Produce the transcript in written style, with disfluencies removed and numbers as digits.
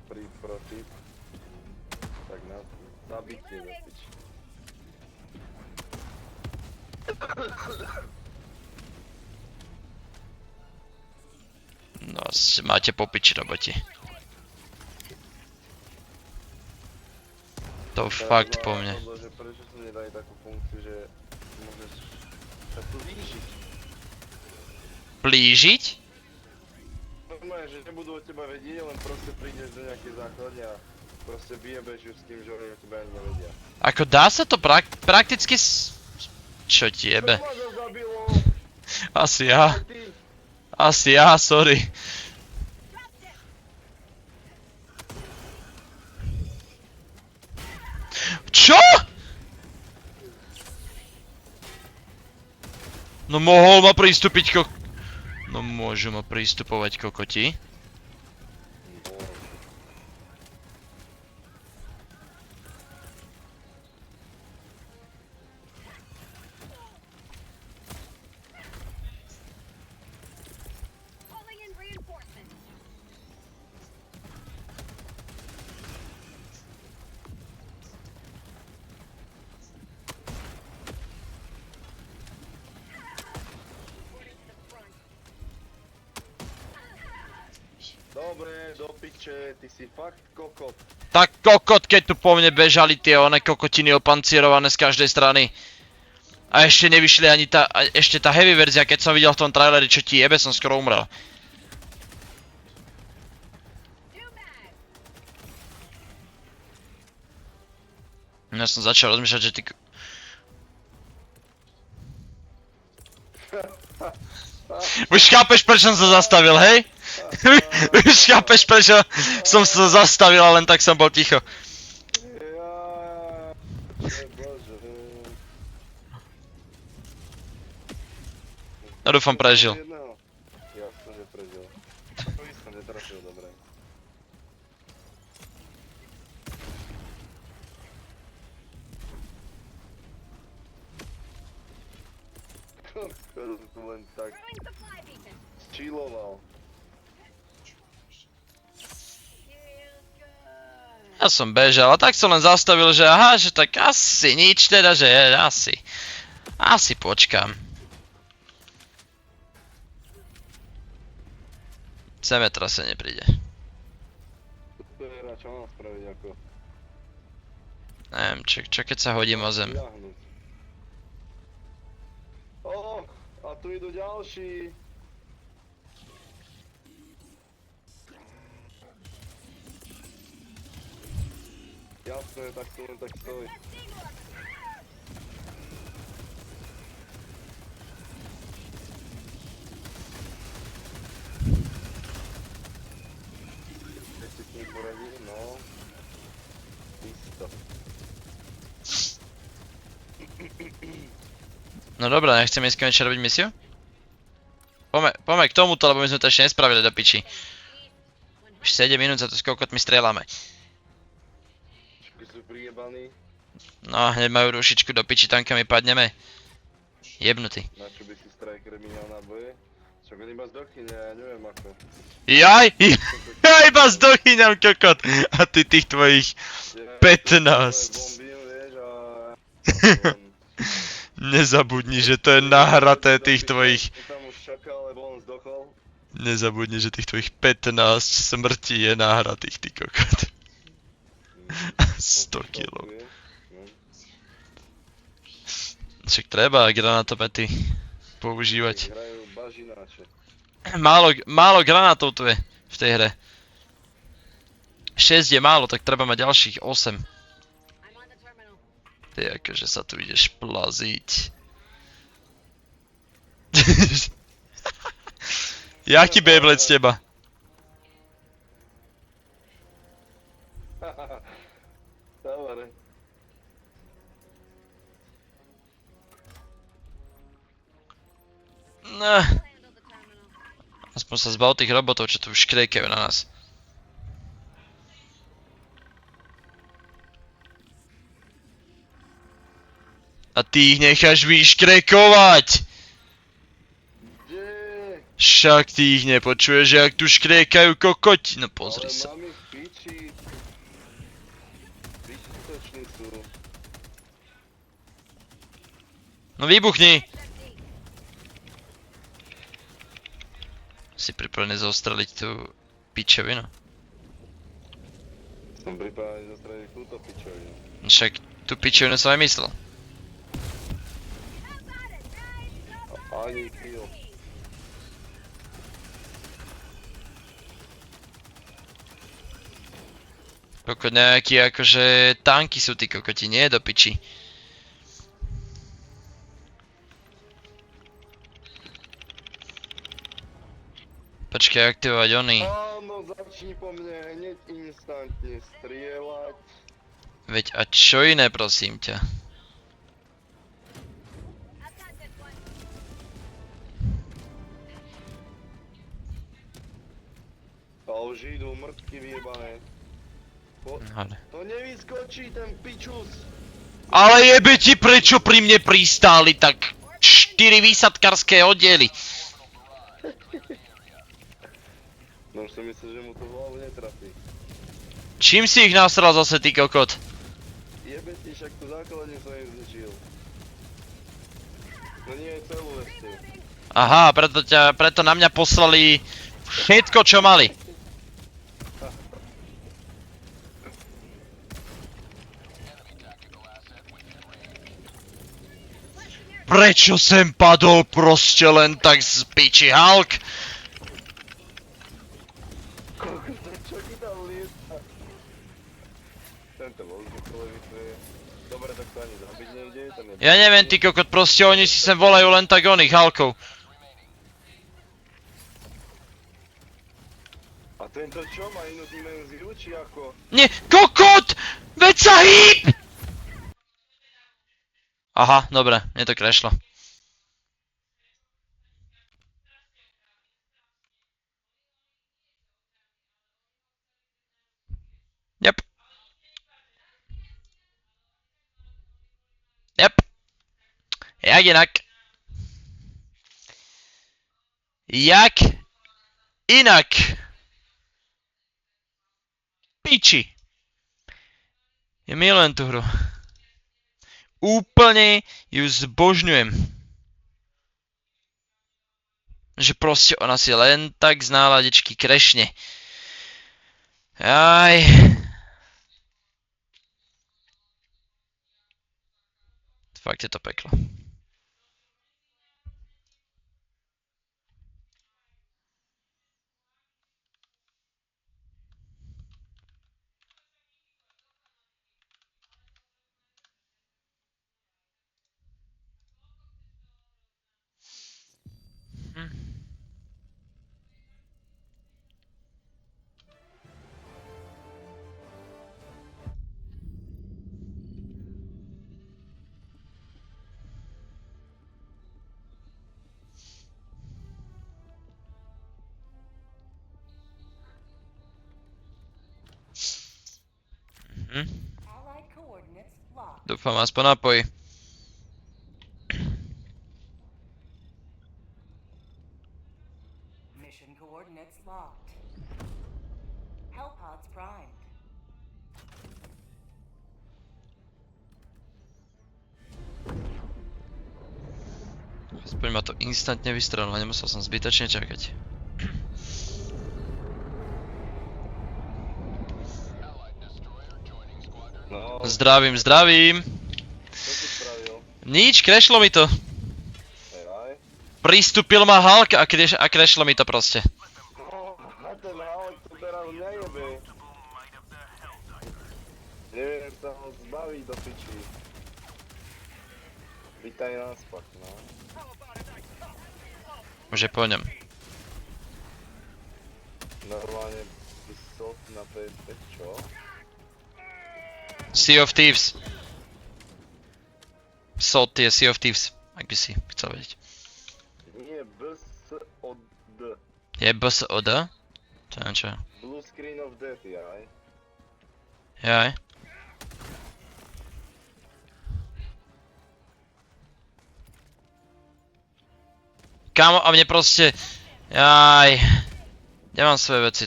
pri protip. Tak na zabitie do piči. No, máte po piči roboti. To fakt po mne. Že prečo sa nedali takú funkciu, že môžeš sa tu zlížiť? Plížiť? Normálne, že nebudú od teba vedieť, len proste prídeš do nejakej základne a proste vyjebeš ju s tým, že oni o teba ani nevedia. Ako dá sa to prakticky Čo ti jebe? Čo ma to zabilo? Asi ja. Aj ty? Asi ja, sorry. Čo? No mohol ma pristúpiť No môžu ma pristupovať kokoti. Dobre, do piče, ty si fakt kokot. Tak kokot, keď tu po mne bežali tie one kokotiny opancierované z každej strany. A ešte nevyšli ani ešte tá heavy verzia, keď som videl v tom traileri, čo ti jebe, som skoro umrel. Ja som začal rozmýšľať, že ty... Už chápeš, prečo som sa zastavil, hej? Už chápeš, prečo som sa zastavil a len tak som bol ticho. Bože. Ja dúfam, prežil. Jasne, že prežil. To som netrafil, dobre. Skoro tu len tak chilloval. Ja som bežal a tak som len zastavil, že aha, že tak asi nič teda, že asi počkám. Semetra sa nepríde. To je hra, čo mám spraviť ako? Neviem, čo keď sa hodím o zem. O, a tu idú ďalší. Jasné, tak tu len tak stoj. Keď si s ním poradí, no. Isto. No dobré, nechceme ísť konečne robiť misiu? Poďme k tomuto, lebo my sme to ešte nespravili do piči. Už 7 minút sa tu s kokotmi strieľame. Všetky sú prijebaní. No, hneď majú rušičku do piči, tam kam my padneme. Jebnutý. Na čo by si striker minal na boje? Čo on iba zdochyne, ja neviem ako. Jaj! Ja iba zdochyňam kokot! A ty tých tvojich 15. Bombím, vieš, a... Nezabudni, že to je nahraté tých tvojich... Tam už čakal, lebo on zdochol. Nezabudni, že tých tvojich 15 smrtí je nahratých, ty kokot. 100 kg. Však treba granatomety používať. Hrajú bažináče. Málo granátov tu je v tej hre. 6 je málo, tak treba mať ďalších 8. Ty akože sa tu ideš plaziť. Jaký Beyblade z teba? Dobre. No. Aspoň sa zbav tých robotov, čo tu už škriekajú na nás. A ty ich necháš vyškrekovať! Kde? Však ty ich nepočuješ, jak tu škriekajú kokoti, no pozri Ale sa. mám ich v piči. Piči skutoční sú. No vybuchni! Si pripravený zostreliť tú pičovinu. Som pripravený zostreliť túto pičovinu. Však tú pičovinu som aj myslel. Ani kill. Kokot nejaký akože tanky sú tí kokoti, nie do piči. Počkaj, aktivovať ony. Áno, začni po mne hneď instantne strieľať. Veď a čo iné prosím ťa? A už idú mŕtky vyjebané. Ale... To nevyskočí ten pičus. Ale jebe ti prečo pri mne pristáli tak 4 výsadkarské oddiely. No už som myslel, že mu to v hlavu netrafí. Čím si ich nasral zase ty kokot? Jebe ti, však tú základňu som im zničil. No nie celú ešte. Aha, preto na mňa poslali všetko čo mali. Prečo sem padol proste len tak z piči Hulk? Čo ti tam lieta? Tento voľník je. Dobre, tak to ani zabiť nejde, ten je... Ja neviem ty kokot, proste oni si sem volajú len tak oných Hulkov. A tento čo, má inú dimenziu, či ako? Nie, kokot! Veď sa hýb! Aha, dobre, mne to crashlo. Jep. Jep. Jak inak. Jak inak. Piči. Ja milujem tú hru. Úplne ju zbožňujem. Že proste ona si len tak z náladičky krešne. Aj. Fakt je to peklo. Dúfam aspoň napojí. Mission coordinates locked. Hellpods primed. Aspoň ma to instantne vystrelilo, nemusel som zbytočne čakať. No, Zdravím, zdravím. čo si spravil? Nič, crashlo mi to. Eraj? Pristúpil ma Hulk a crashlo mi to proste. No, a ten Hulk to teraz nejebe. Neviem sa ho zbaviť do piči. Vítaj naspak, no. Už je po ňom. Normálne pistol na PS5, čo? Sea of Thieves. SOT je Sea of Thieves, ak by si chcel vedieť. Nie, BSOD. Je BSOD? To neviem čo. Blue Screen of Death, jaj. Jaj. Kámo, a mne proste... Jaj. Kde mám svoje veci?